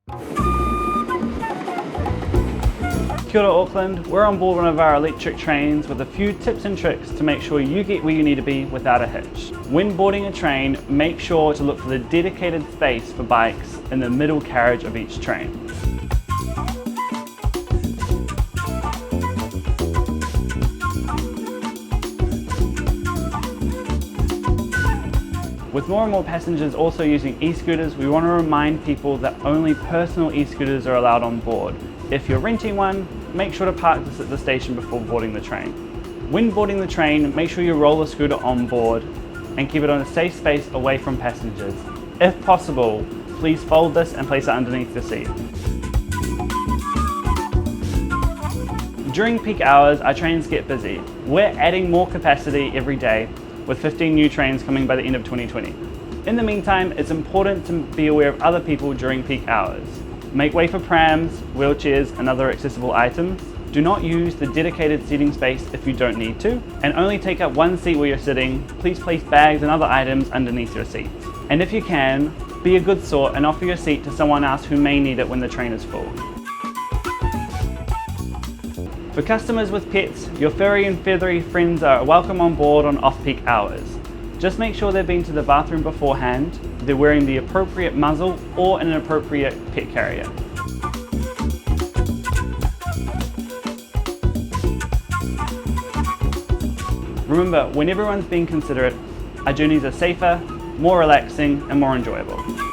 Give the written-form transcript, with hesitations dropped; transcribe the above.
Kia ora Auckland, we're on board one of our electric trains with a few tips and tricks to make sure you get where you need to be without a hitch. When boarding a train, make sure to look for the dedicated space for bikes in the middle carriage of each train. With more and more passengers also using e-scooters, we want to remind people that only personal e-scooters are allowed on board. If you're renting one, make sure to park this at the station before boarding the train. When boarding the train, make sure you roll the scooter on board and keep it on a safe space away from passengers. If possible, please fold this and place it underneath the seat. During peak hours, our trains get busy. We're adding more capacity every day, with 15 new trains coming by the end of 2020. In the meantime, it's important to be aware of other people during peak hours. Make way for prams, wheelchairs, and other accessible items. Do not use the dedicated seating space if you don't need to, and only take up one seat where you're sitting. Please place bags and other items underneath your seats. And if you can, be a good sort and offer your seat to someone else who may need it when the train is full. For customers with pets, your furry and feathery friends are welcome on board on off-peak hours. Just make sure they've been to the bathroom beforehand, they're wearing the appropriate muzzle or an appropriate pet carrier. Remember, when everyone's being considerate, our journeys are safer, more relaxing and more enjoyable.